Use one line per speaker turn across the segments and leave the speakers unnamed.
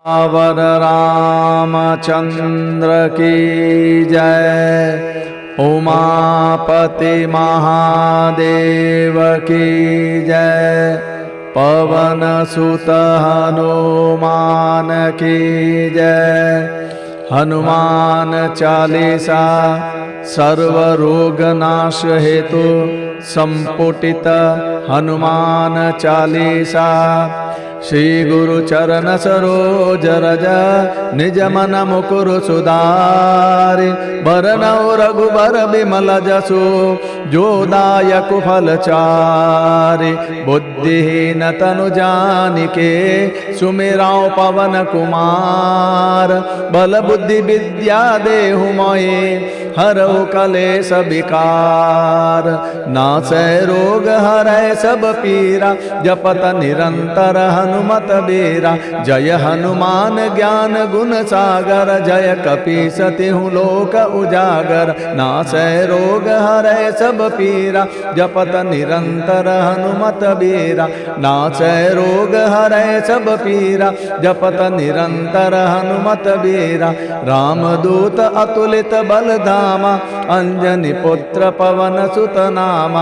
Our Ramchandra की जय। उमापति महादेव की जय। पवन सुत हनुमान की जय। हनुमान चालीसा सर्व रोग नाश हेतु संपुटित हनुमान चालीसा। श्री गुरु चरण सरोज रज निज मन मुकुर सुधारि। बरनउँ रघुबर बिमल जसु जो दायक फल चारि। बुद्धिहीन तनु जानिके सुमिरौं पवन कुमार। बल बुद्धि विद्या देहु मोहि हरऊ कलेश विकार। नासै रोग हरै सब पीरा जपत निरंतर हनुमत बीरा। जय हनुमान ज्ञान गुण सागर जय कपीस तिहुँ लोक उजागर। नासै रोग हरै सब पीरा जपत निरंतर हनुमत बीरा। नासै रोग हरै सब पीरा जपत निरंतर हनुमत बीरा। रामदूत अतुलित बल धामा अंजनी पुत्र पवन सुत नामा।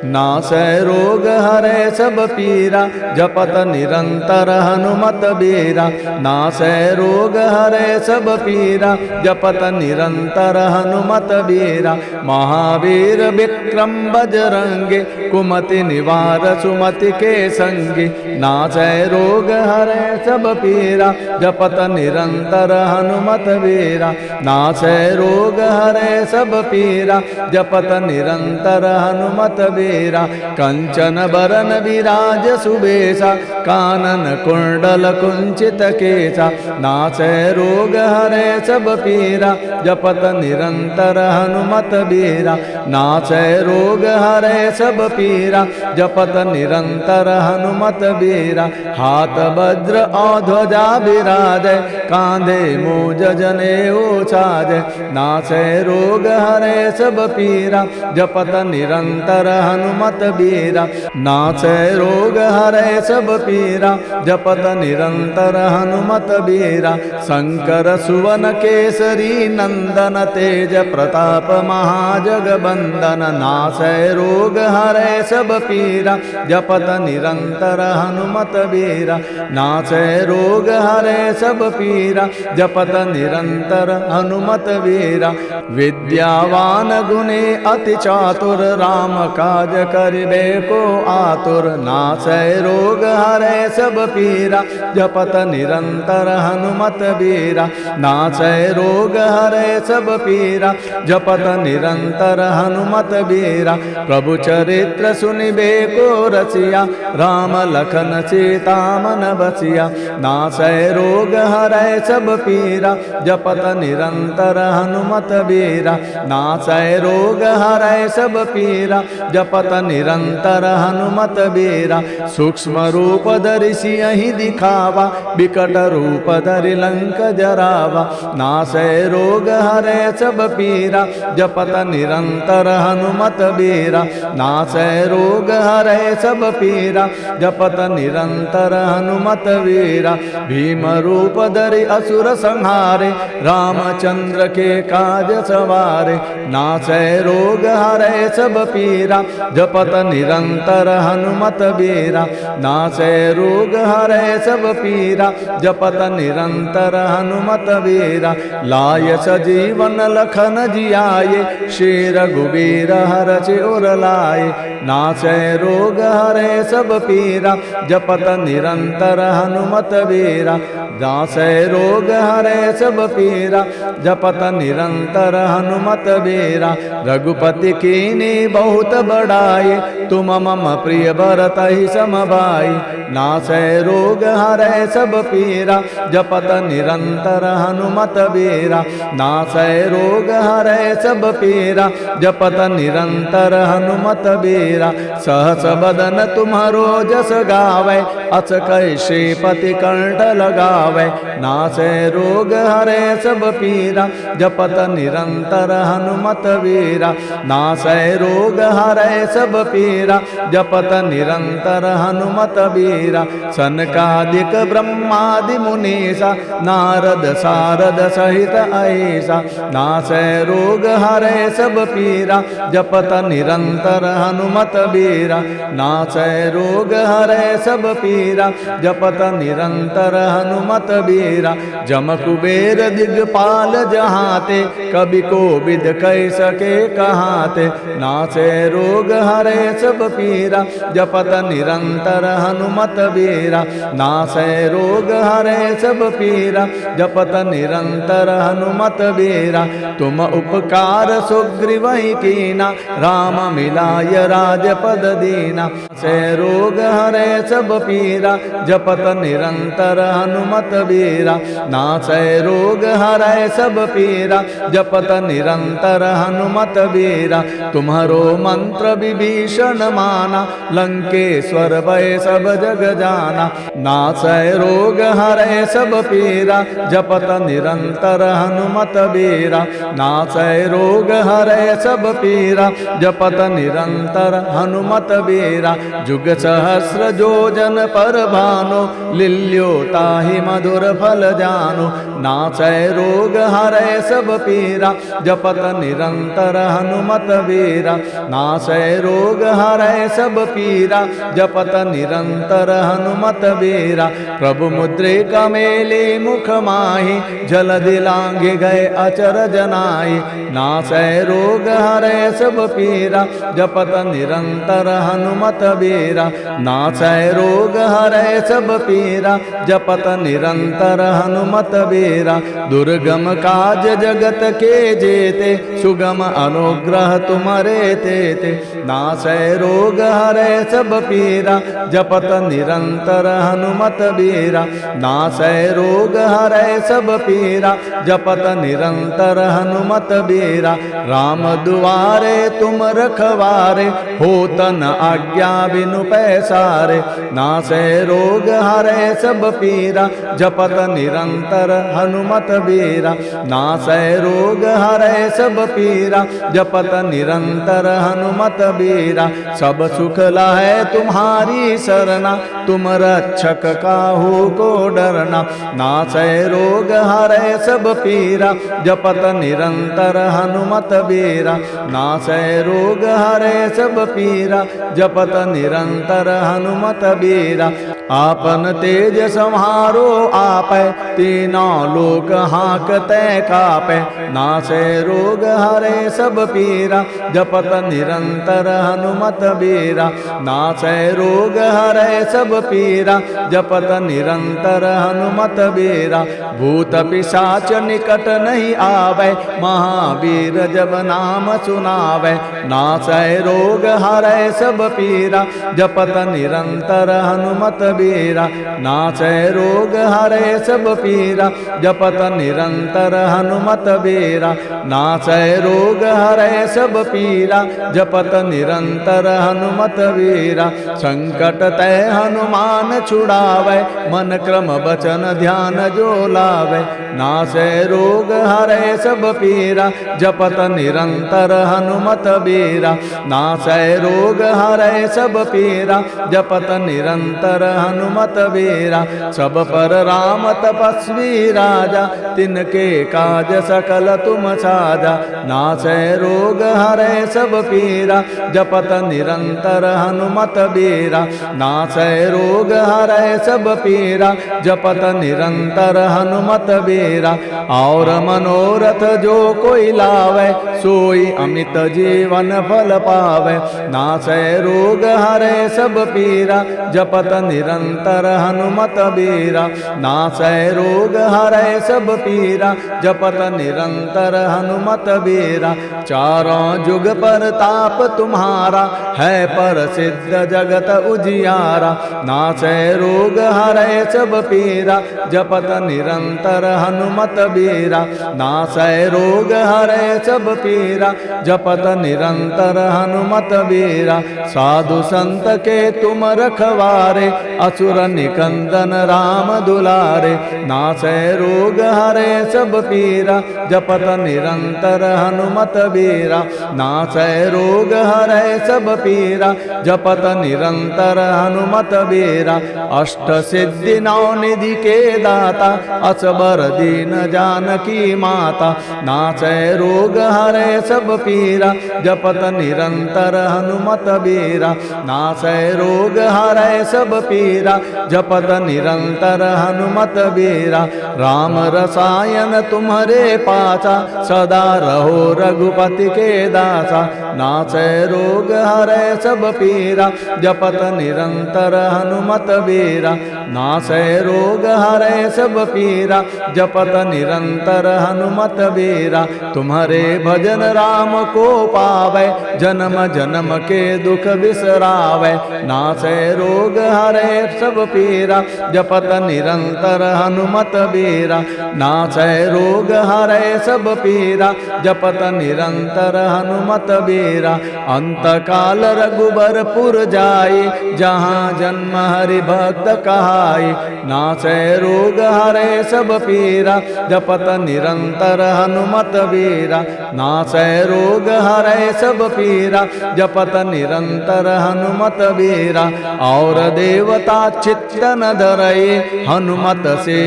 नासै रोग हरै सब पीरा जपत निरंतर हनुमत बीरा। नासै रोग हरै सब पीरा जपत निरंतर हनुमत बीरा। महावीर विक्रम बजरंगी कुमति निवार सुमति के संगी। नासै रोग हरै सब पीरा जपत निरंतर हनुमत बीरा। नासै रोग हरै सब पीरा जपत निरंतर हनुमत बीरा। कंचन बरन विराज सुबेसा कानन कुंडल कुंचित केसा। नासै रोग हरै सब पीरा जपत निरंतर हनुमत बीरा। नासै रोग हरै सब पीरा जपत निरंतर हनुमत बीरा। हाथ वज्र और ध्वजा विराजै कांधे मूज जनेऊ छाजै। नासै रोग हरै सब पीरा जपत निरंतर हनुमत बीरा। नासै रोग हरै सब पीरा जपत निरंतर हनुमत बीरा। शंकर सुवन केसरी नंदन तेज प्रताप महाजगबंदन। नासै रोग हरै सब पीरा जपत निरंतर हनुमत बीरा। नासै रोग हरै सब पीरा जपत निरंतर हनुमत बीरा। विद्यावान गुणी अति चातुर राम काज करिबे को आतुर। नासै रोग हरै सब पीरा जपत निरंतर हनुमत बीरा। नासै रोग हरै सब पीरा जपत निरंतर हनुमत बीरा। प्रभु चरित्र सुनिबे को रसिया राम लखन सीता मन बसिया। नासै रोग हरै सब पीरा जपत निरंतर हनुमत बीरा। नासै रोग हरै सब पीरा जपत निरंतर हनुमत बीरा। सूक्ष्म रूप धरि सियहि दिखावा विकट रूप धरि लंक जरावा। नासै रोग हरै सब पीरा जपत निरंतर हनुमत बीरा। नासै रोग हरै सब पीरा जपत निरंतर हनुमत बीरा। भीम रूप धरि असुर संहारे रामचंद्र के काज सवारे। नासै रोग हरै सब पीरा जपत निरंतर हनुमत बीरा। नासै रोग हरै सब पीरा जपत निरंतर हनुमत बीरा। लाय सजीवन लखन जियाए श्री रघुबीर हरषि उर लाए। नासै रोग हरै सब पीरा जपत निरंतर हनुमत बीरा। नासै रोग हरै सब पीरा जपत निरंतर हनुमत बीरा। रघुपति कीन्ही बहुत बड़ाई तुम मम प्रिय भरतहि सम भाई। नासै रोग हरै सब पीरा जपत निरंतर हनुमत बीरा। नासै रोग हरै सब पीरा जपत निरंतर हनुमत बीरा। सहस बदन तुम्हारो जस गावै अस कहि श्रीपति कंठ लगावै। नासै रोग हरै सब पीरा जपत निरंतर हनुमत बीरा। नासै रोग हरै सब पीरा जपत निरंतर हनुमत बीरा। वीरा सनकादिक ब्रह्मादि मुनीसा नारद सारद सहित ऐसा नासै रोग हरै सब पीरा जपत निरंतर हनुमत बीरा नासै रोग हरै सब पीरा जपत निरंतर हनुमत बीरा जम कुबेर दिगपाल जहाते कवि को विद कह सके कहाते नासै रोग हरै सब पीरा जपत निरंतर हनुमत बीरा नासै रोग हरै सब पीरा जपत निरंतर हनुमत बीरा तुम उपकार सुग्रीव कीना राम मिलाय राजपद दीना से रोग हरै सब पीरा जपत निरंतर हनुमत बीरा नासै रोग हरै सब पीरा जपत निरंतर हनुमत बीरा तुम्हारो मंत्र विभीषण माना लंकेश्वर भय सब जग जाना नासै रोग हरै सब पीरा जपत निरंतर हनुमत बीरा नासै रोग हरै सब पीरा जपत निरंतर हनुमत बीरा जुग सहस्र जोजन पर भानो लिल्यो ताहि मधुर फल जानो नासै रोग हरै सब पीरा जपत निरंतर हनुमत बीरा नासै रोग हरै सब पीरा जपत निरंतर हनुमत बीरा प्रभु मुद्रिका मेली मुख माहि जल दिलांगे गए अचर जनाई नासै रोग हरै सब पीरा जपत निरंतर हनुमत बीरा नासै रोग हरै सब पीरा जपत निरंतर हनुमत बीरा दुर्गम काज जगत के जेते सुगम अनुग्रह तुम्हारे तेते नासै रोग हरै सब पीरा जपत निरंतर हनुमत बीरा नासै रोग हरै सब पीरा जपत निरंतर हनुमत बीरा राम दुआरे तुम रखवारे होत न आज्ञा बिनु पैसारे नासै रोग हरै सब पीरा जपत निरंतर हनुमत बीरा नासै रोग हरै सब पीरा जपत निरंतर हनुमत बीरा सब सुख लाए तुम्हारी सरना तुम रक्षक काहू को डरना नासै रोग हरै सब पीरा जपत निरंतर हनुमत बीरा नासै रोग हरै सब पीरा जपत निरंतर हनुमत बीरा आपन तेज संहारो आपै तीनों लोक हांकते कापै नासै रोग हरै सब पीरा जपत निरंतर हनुमत बीरा नासै रोग हरै सब पीरा जपत निरंतर हनुमत बीरा भूत पिशाच निकट नहीं आवे महावीर जब नाम सुनावे नासै रोग हरै सब पीरा जपत निरंतर हनुमत बीरा नासै रोग हरै सब पीरा जपत निरंतर हनुमत बीरा नासै रोग हरै सब पीरा जपत निरंतर हनुमत बीरा संकट तय हनुमान छुड़ावे मन क्रम बचन ध्यान जो लावे नासै रोग हरै सब पीरा जपत निरंतर हनुमत बीरा नासै रोग हरै सब पीरा जपत निरंतर हनुमत बीरा सब पर राम तपस्वी राजा तिनके काज सकल तुम साजा नासै रोग हरै सब पीरा जपत निरंतर हनुमत बीरा नासै रोग हरै सब पीरा जपत निरंतर हनुमत बीरा और मनोरथ जो कोई लावे सोई अमित जीवन फल पावे नासै रोग हरै सब पीरा जपत निरंतर हनुमत बीरा नासै रोग हरै सब पीरा जपत निरंतर हनुमत बीरा चारों जुग पर ताप तुम्हारा है प्रसिद्ध जगत उजियारा नासै रोग हरै सब पीरा जपत निरंतर हनुमत बीरा नासै रोग हरै सब पीरा जपत निरंतर हनुमत बीरा साधु संत के तुम रखवारे असुर निकंदन राम दुलारे नासै रोग हरै सब पीरा जपत निरंतर हनुमत बीरा नासै रोग हरै सब पीरा जपत निरंतर हनुमत हनुमत बीरा। अष्ट सिद्धि नौ निधि के दाता असबर दीन जानकी माता। नासै रोग हरै सब पीरा जपत निरंतर हनुमत बीरा। नासै रोग हरै सब पीरा जपत निरंतर हनुमत बीरा। राम रसायन तुम्हारे पासा सदा रहो रघुपति के दासा। नासै रोग हरै सब पीरा जपत निरंतर हनुमत बीरा। नासै रोग हरै सब पीरा जपत निरंतर हनुमत बीरा। तुम्हारे भजन राम को पावै जन्म जन्म के दुख बिसरावै। नासै रोग हरै सब पीरा जपत निरंतर हनुमत बीरा। नासै रोग हरै सब पीरा जपत निरंतर हनुमत बीरा। अंत काल रघुबरपुर जाई जहाँ जन्म हरि भक्त कहाई। नासै रोग हरै सब पीरा जपत निरंतर हनुमत बीरा। नासै रोग हरै सब पीरा जपत निरंतर हनुमत बीरा। और देवता चित्त न धरई हनुमत से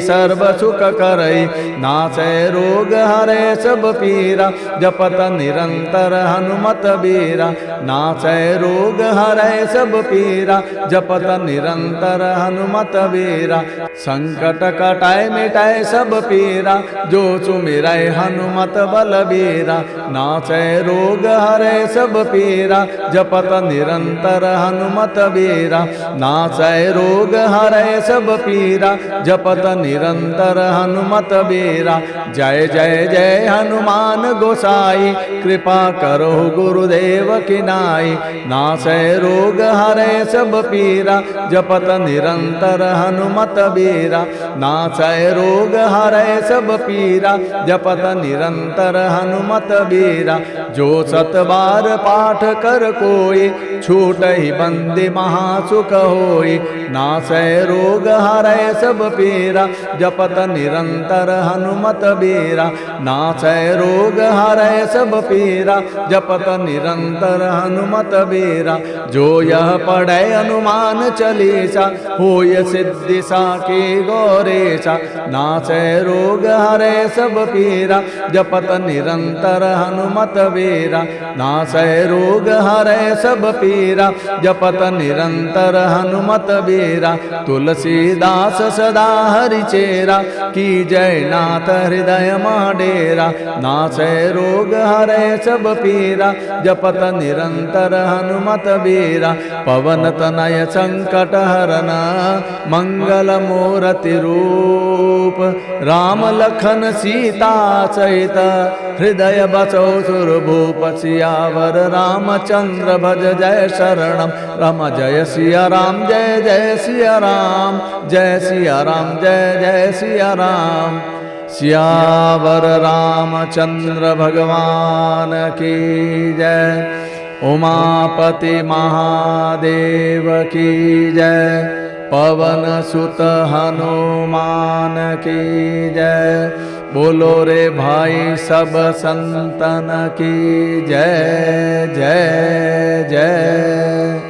सर्व सुख करई। नासै रोग हरै सब पीरा जपत निरंतर हनुमत बीरा। नासै रोग हरै सब पीरा जपत निरंतर हनुमत बीरा। संकट कटाए मिटाए सब पीरा जो सुमिरै हनुमत बलबीरा। नासै रोग हरै सब पीरा जपत निरंतर हनुमत बीरा। नासै रोग हरै सब पीरा जपत निरंतर हनुमत बीरा। जय जय जय हनुमान गोसाई कृपा करो गुरुदेव की नाई। नासै रोग हरै सब पीरा जपत निरंतर हनुमत बीरा। नासै रोग हरै सब पीरा जपत निरंतर हनुमत बीरा। जो सत बार पाठ कर कोई छूटहि बंदी महासुख होई। नासै रोग हरै सब पीरा जपत निरंतर हनुमत बीरा। नासै रोग हरै सब पीरा जपत निरंतर हनुमत बीरा। जो यह पढ़ै हनुमान चालीसा होय सिद्धि साकी गौरीसा। नासै रोग हरै सब पीरा जपत निरंतर हनुमत बीरा। नासै रोग हरै सब पीरा जपत निरंतर हनुमत बीरा। तुलसीदास सदा हरि चेरा की जय नाथ हृदय डेरा। नासै रोग हरै सब पीरा जपत निरंतर हनुमत बीरा। पवन तनय संकट हरन मंगल मूर्ति रूप। राम लखन सीता सहित हृदय बसौ सुरभूप। सियावर रामचंद्र भज जय शरणम रम जय सिया राम जय जय सिया राम जय सिया राम जय जय सिया राम। सियावर रामचंद्र भगवान की जय। उमापति महादेव की जय। पवन सुत हनुमान की जय। बोलो रे भाई सब संतन की जय जय जय।